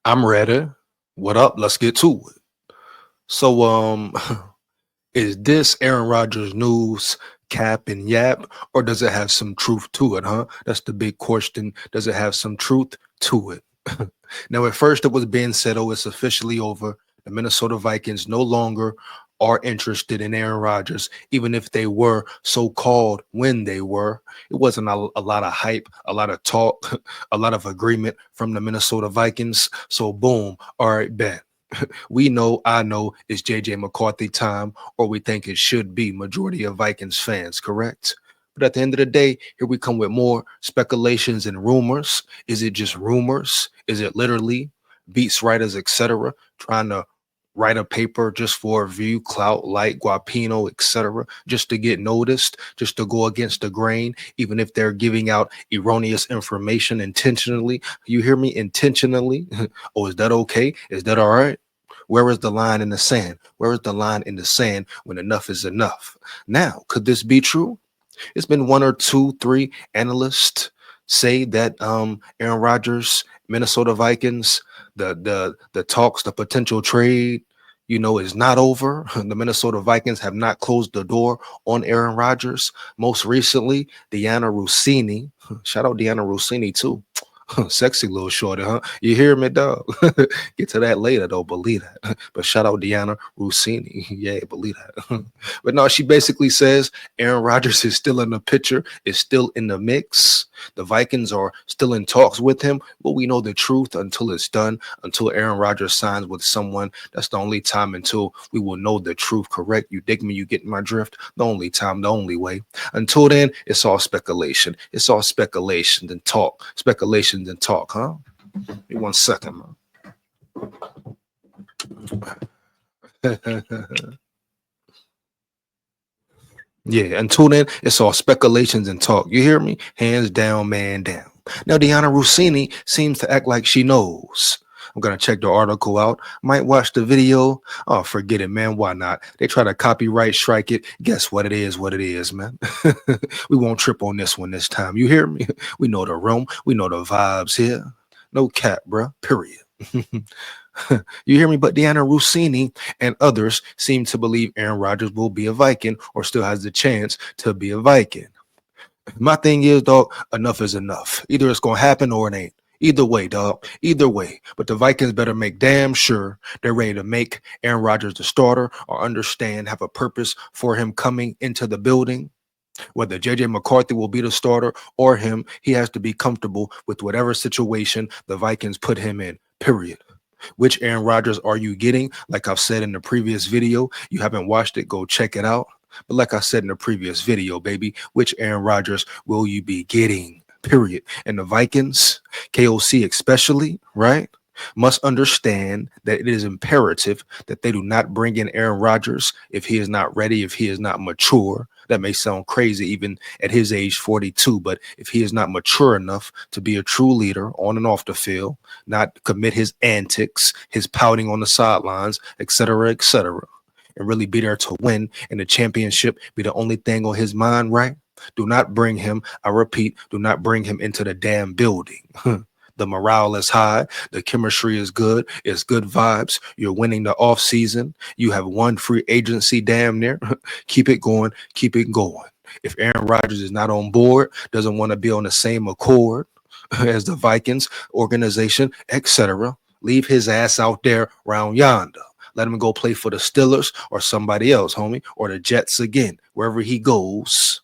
I'm ready. What up? Let's get to it. So, is this Aaron Rodgers news cap and yap, or does it have some truth to it, huh? That's the big question. Does it have some truth to it? Now, at first, it was being said, oh, it's officially over. The Minnesota Vikings no longer are interested in Aaron Rodgers, even if they were so called when they were. It wasn't a lot of hype, a lot of talk, a lot of agreement from the Minnesota Vikings. So, boom, all right, bet. We know, I know, it's JJ McCarthy time, or we think it should be majority of Vikings fans, correct? But at the end of the day, here we come with more speculations and rumors. Is it just rumors? Is it literally beats writers, etc., trying to write a paper just for a view, clout, like Guapino, etc., just to get noticed, just to go against the grain, even if they're giving out erroneous information intentionally? You hear me? Intentionally? Oh, is that okay? Is that all right? Where is the line in the sand? Where is the line in the sand when enough is enough? Now, could this be true? It's been one or two, three analysts say that Aaron Rodgers, Minnesota Vikings, the talks, the potential trade, is not over. The Minnesota Vikings have not closed the door on Aaron Rodgers. Most recently, DIANNA Russini, shout out DIANNA Russini too. Sexy little shorty, huh? You hear me, dog? Get to that later, though. Believe that. But shout out DIANNA Russini. Yeah, believe that. But no, she basically says Aaron Rodgers is still in the picture, is still in the mix. The Vikings are still in talks with him. But we know the truth until it's done, until Aaron Rodgers signs with someone. That's the only time until we will know the truth, correct? You dig me? You get my drift? The only time, the only way. Until then, it's all speculation. It's all speculation and talk. Speculation and talk, huh? Give me 1 second, man. Yeah, until then, it's all speculations and talk. You hear me? Hands down, man down. Now, DIANNA Russini seems to act like she knows. I'm going to check the article out. Might watch the video. Oh, forget it, man. Why not? They try to copyright strike it. Guess what it is, man. We won't trip on this one this time. You hear me? We know the room. We know the vibes here. No cap, bruh. Period. You hear me? But DIANNA Russini and others seem to believe Aaron Rodgers will be a Viking or still has the chance to be a Viking. My thing is, dog, enough is enough. Either it's going to happen or it ain't. Either way, dog. Either way. But the Vikings better make damn sure they're ready to make Aaron Rodgers the starter or understand, have a purpose for him coming into the building. Whether JJ McCarthy will be the starter or him, he has to be comfortable with whatever situation the Vikings put him in, period. Which Aaron Rodgers are you getting? Like I've said in the previous video, you haven't watched it, go check it out. But like I said in the previous video, baby, which Aaron Rodgers will you be getting? Period. And the Vikings, KOC especially, right, must understand that it is imperative that they do not bring in Aaron Rodgers if he is not ready, if he is not mature. That may sound crazy even at his age 42, but if he is not mature enough to be a true leader on and off the field, not commit his antics, his pouting on the sidelines, etc., and really be there to win and the championship be the only thing on his mind, right? Do not bring him, I repeat, do not bring him into the damn building. The morale is high. The chemistry is good. It's good vibes. You're winning the off season. You have one free agency damn near. Keep it going. Keep it going. If Aaron Rodgers is not on board, doesn't want to be on the same accord as the Vikings organization, etc., leave his ass out there round yonder. Let him go play for the Steelers or somebody else, homie, or the Jets again. Wherever he goes,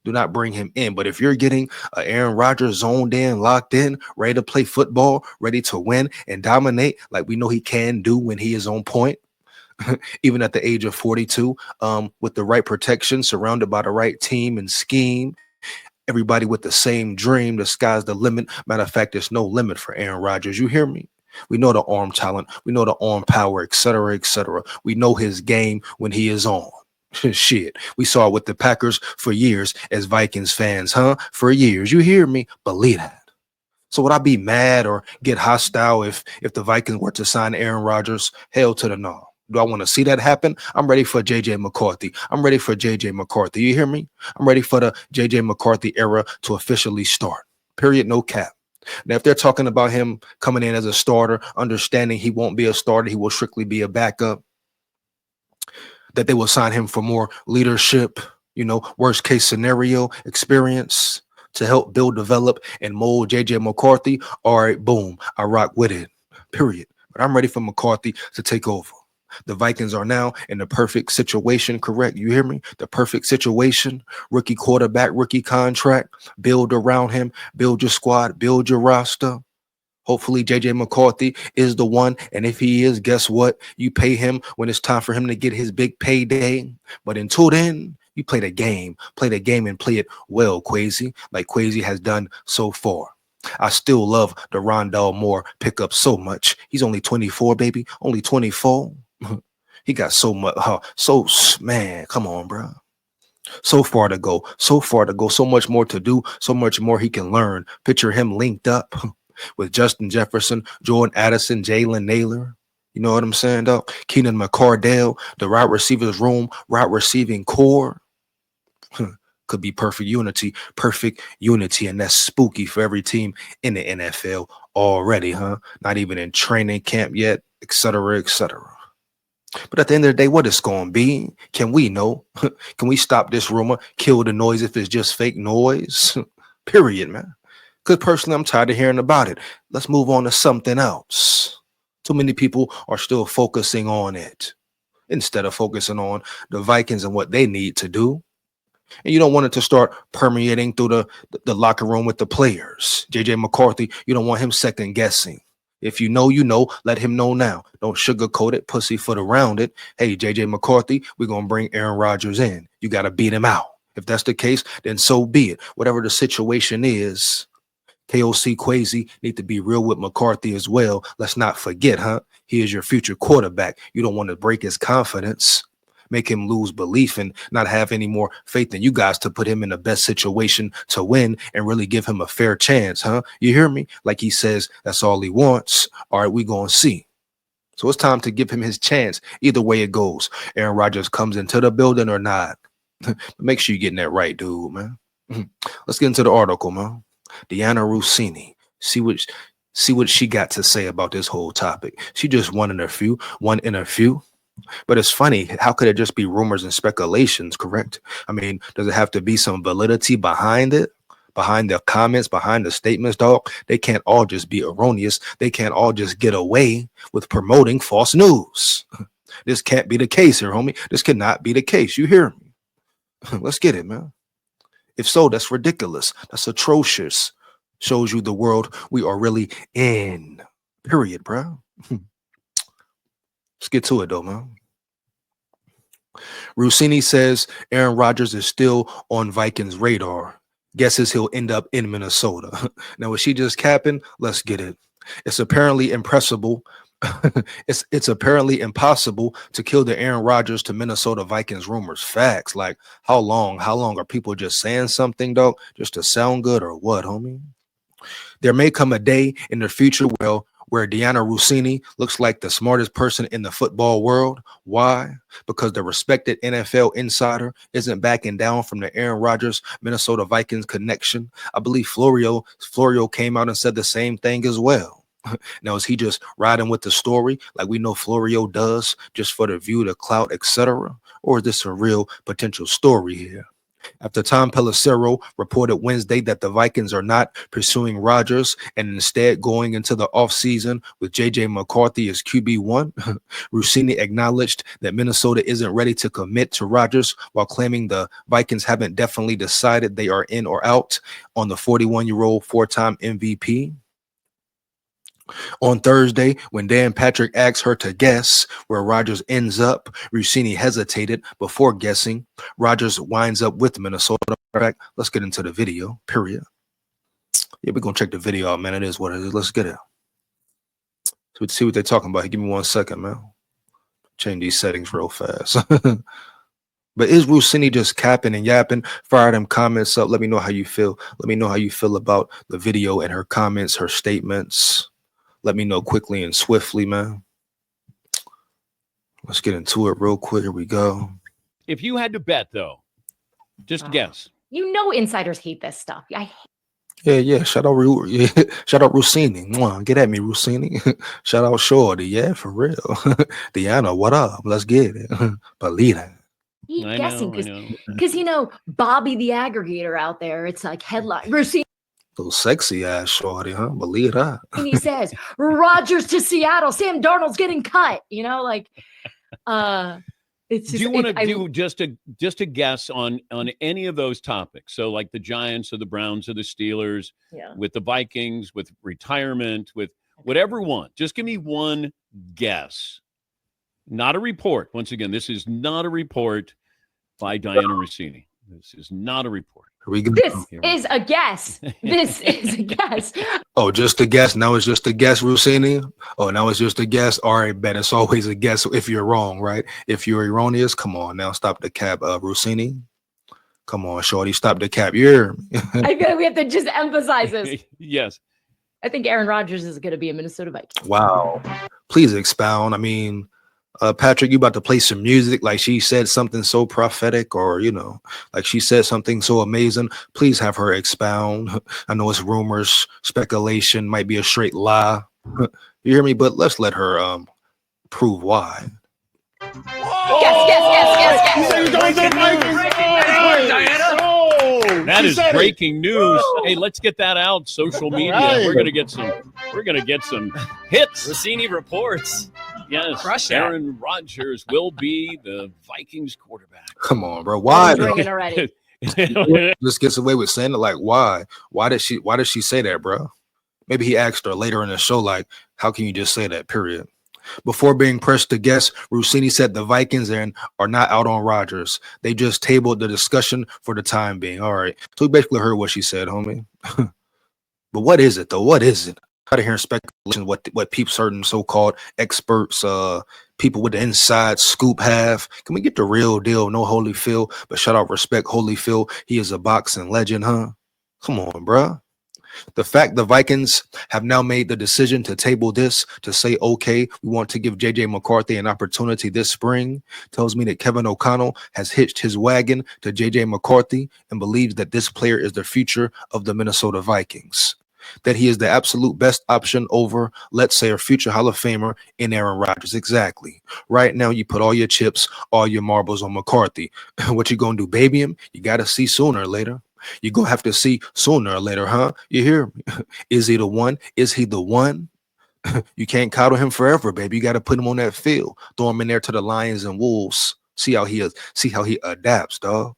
do not bring him in. But if you're getting Aaron Rodgers zoned in, locked in, ready to play football, ready to win and dominate like we know he can do when he is on point, even at the age of 42, with the right protection, surrounded by the right team and scheme, everybody with the same dream, the sky's the limit. Matter of fact, there's no limit for Aaron Rodgers. You hear me? We know the arm talent. We know the arm power, etc., etc. We know his game when he is on. Shit, we saw it with the Packers for years as Vikings fans, huh? For years. You hear me? Believe that. So would I be mad or get hostile if the Vikings were to sign Aaron Rodgers? Hell to the no. Do I want to see that happen? I'm ready for JJ McCarthy. I'm ready for JJ McCarthy. You hear me? I'm ready for the JJ McCarthy era to officially start. Period. No cap. Now, if they're talking about him coming in as a starter, understanding he won't be a starter, he will strictly be a backup, that they will sign him for more leadership, worst case scenario experience to help build, develop, and mold JJ McCarthy. All right, boom, I rock with it, period. But I'm ready for McCarthy to take over. The Vikings are now in the perfect situation, correct? You hear me? The perfect situation. Rookie quarterback, rookie contract. Build around him. Build your squad. Build your roster. Hopefully, JJ McCarthy is the one. And if he is, guess what? You pay him when it's time for him to get his big payday. But until then, you play the game. Play the game and play it well, Quasi, like Quasi has done so far. I still love the Rondell Moore pickup so much. He's only 24, baby. Only 24. He got so much. Man, come on, bro. So far to go. So much more to do. So much more he can learn. Picture him linked up with Justin Jefferson, Jordan Addison, Jalen Naylor. You know what I'm saying, though? Keenan McCardell, the wide receivers room, wide receiving core. Could be perfect unity, and that's spooky for every team in the NFL already, huh? Not even in training camp yet, etc., etc. But at the end of the day, what it's going to be? Can we know? Can we stop this rumor? Kill the noise if it's just fake noise? Period, man. Because personally, I'm tired of hearing about it. Let's move on to something else. Too many people are still focusing on it instead of focusing on the Vikings and what they need to do. And you don't want it to start permeating through the locker room with the players. JJ McCarthy, you don't want him second guessing. If you know, let him know now. Don't sugarcoat it, pussyfoot around it. Hey, JJ McCarthy, we're going to bring Aaron Rodgers in. You got to beat him out. If that's the case, then so be it. Whatever the situation is, KOC Quasi need to be real with McCarthy as well. Let's not forget, huh? He is your future quarterback. You don't want to break his confidence, make him lose belief and not have any more faith in you guys to put him in the best situation to win and really give him a fair chance, huh? You hear me? Like he says, that's all he wants. All right, we going to see. So it's time to give him his chance. Either way it goes. Aaron Rodgers comes into the building or not. Make sure you're getting that right, dude, man. Let's get into the article, man. DIANNA Russini. See what she got to say about this whole topic. She just one in a few. But it's funny, how could it just be rumors and speculations, correct? I mean, does it have to be some validity behind it? Behind the comments, behind the statements, dog? They can't all just be erroneous. They can't all just get away with promoting false news. This can't be the case here, homie. This cannot be the case. You hear me? Let's get it, man. If so, that's ridiculous. That's atrocious. Shows you the world we are really in. Period, bro. Let's get to it, though, man. Russini says Aaron Rodgers is still on Vikings radar. Guesses he'll end up in Minnesota. Now, was she just capping? Let's get it. It's apparently impressible. It's apparently impossible to kill the Aaron Rodgers to Minnesota Vikings rumors. Facts. Like, how long? How long are people just saying something, though, just to sound good or what, homie? There may come a day in the future where DIANNA Russini looks like the smartest person in the football world. Why? Because the respected NFL insider isn't backing down from the Aaron Rodgers Minnesota Vikings connection. I believe Florio came out and said the same thing as well. Now, is he just riding with the story like we know Florio does, just for the view, the clout, etc.? Or is this a real potential story here? After Tom Pelissero reported Wednesday that the Vikings are not pursuing Rodgers and instead going into the offseason with JJ McCarthy as QB1, Russini acknowledged that Minnesota isn't ready to commit to Rodgers while claiming the Vikings haven't definitely decided they are in or out on the 41-year-old four-time MVP. On Thursday, when Dan Patrick asked her to guess where Rodgers ends up, Russini hesitated before guessing. Rodgers winds up with Minnesota. Let's get into the video, period. Yeah, we're going to check the video out, man. It is what it is. Let's get it. So let's see what they're talking about. Give me 1 second, man. Change these settings real fast. But is Russini just capping and yapping? Fire them comments up. Let me know how you feel. Let me know how you feel about the video and her comments, her statements. Let me know quickly and swiftly, man. Let's get into it real quick. Here we go. If you had to bet, though, just guess. You know insiders hate this stuff. Yeah. Yeah. Shout out Russini. Mwah. Get at me, Russini. Shout out Shorty. Yeah, for real. Deanna, what up? Let's get it. Believe that. Keep I guessing know, I know. because Bobby the aggregator out there. It's like headline. Rossini So sexy ass Shorty, huh? Believe that. says Rodgers to Seattle. Sam Darnold's getting cut. It's just. Do you want to do just a guess on any of those topics? So like the Giants or the Browns or the Steelers, with the Vikings, with retirement, with whatever one. Just give me one guess. Not a report. Once again, this is not a report by DIANNA Russini. This is not a report. This is a guess. This is a guess. Oh, just a guess. Now it's just a guess, Russini. Oh, now it's just a guess. All right, bet it's always a guess if you're wrong, right? If you're erroneous, come on now, stop the cap, Russini. Come on, Shorty, stop the cap. Yeah. I feel like we have to just emphasize this. Yes. I think Aaron Rodgers is going to be a Minnesota Viking. Wow. Please expound. I mean, Patrick, you about to play some music like she said something so prophetic, or like she said something so amazing. Please have her expound. I know it's rumors, speculation, might be a straight lie. You hear me? But let's let her prove why. That is breaking news. Hey, let's get that out. Social media. Right. We're gonna get some hits. Russini reports. Yes, Aaron Rodgers will be the Vikings quarterback. Come on, bro. Why? Already. Just gets away with saying it. Like, why? Why did she say that, bro? Maybe he asked her later in the show, like, how can you just say that? Period. Before being pressed to guess, Russini said the Vikings are not out on Rodgers. They just tabled the discussion for the time being. All right. So we basically heard what she said, homie. But what is it, though? What is it? Out of hearing speculation, what people, certain so-called experts, people with the inside scoop have. Can we get the real deal? No Holyfield, but shout out, respect Holyfield. He is a boxing legend, huh? Come on, bruh. The fact the Vikings have now made the decision to table this, to say, okay, we want to give JJ McCarthy an opportunity this spring, tells me that Kevin O'Connell has hitched his wagon to JJ McCarthy and believes that this player is the future of the Minnesota Vikings. That he is the absolute best option over, let's say, a future Hall of Famer in Aaron Rodgers. Exactly. Right now, you put all your chips, all your marbles on McCarthy. What you gonna do, baby him? You got to see sooner or later. You're going to have to see sooner or later, huh? You hear me? Is he the one? Is he the one? You can't coddle him forever, baby. You got to put him on that field. Throw him in there to the Lions and Wolves. See how he is. See how he adapts, dog.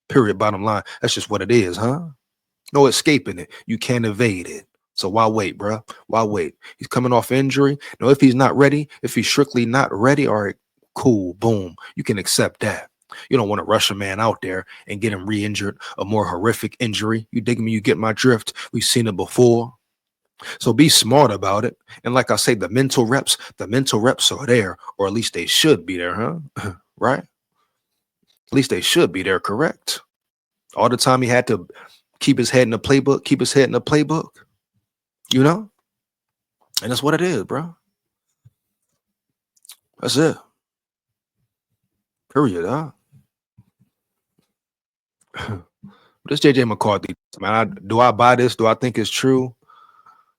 Period. Bottom line. That's just what it is, huh? No escaping it. You can't evade it. So why wait, bro? Why wait? He's coming off injury. Now, if he's not ready, if he's strictly not ready, all right, cool, boom. You can accept that. You don't want to rush a man out there and get him re-injured, a more horrific injury. You dig me? You get my drift? We've seen it before. So be smart about it. And like I say, the mental reps are there, or at least they should be there, huh? Right? At least they should be there, correct? All the time he had to keep his head in the playbook, you know? And that's what it is, bro. That's it. Period, huh? This JJ McCarthy, man. Do I buy this? Do I think it's true?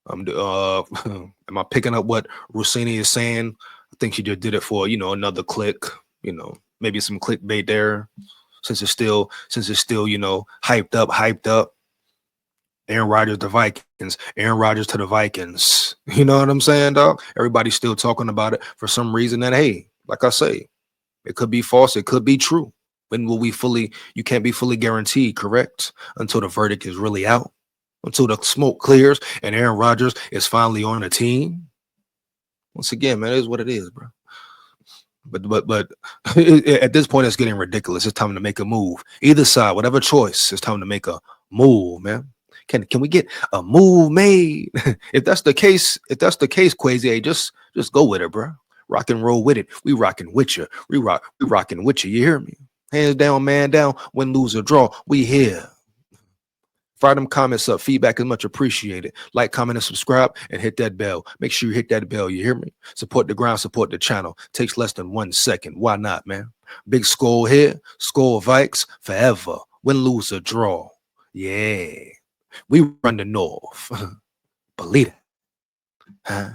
Am I picking up what Russini is saying? I think she just did it for another click. Maybe some clickbait there. Since it's still hyped up. Aaron Rodgers to Vikings. Aaron Rodgers to the Vikings. You know what I'm saying, dog? Everybody's still talking about it for some reason. And hey, like I say, it could be false. It could be true. When will you can't be fully guaranteed, correct? Until the verdict is really out, until the smoke clears and Aaron Rodgers is finally on the team. Once again, man, it is what it is, bro. But at this point, it's getting ridiculous. It's time to make a move. Either side, whatever choice, it's time to make a move, man. Can we get a move made? If that's the case, Quasi, just go with it, bro. Rock and roll with it. We rocking with you. We rocking with you. You hear me? Hands down, man down. Win, lose, or draw. We here. Fire them comments up. Feedback is much appreciated. Like, comment, and subscribe, and hit that bell. Make sure you hit that bell. You hear me? Support the ground. Support the channel. Takes less than 1 second. Why not, man? Big SKOL here. SKOL Vikes forever. Win, lose, or draw. Yeah. We run the North. Believe it. Huh?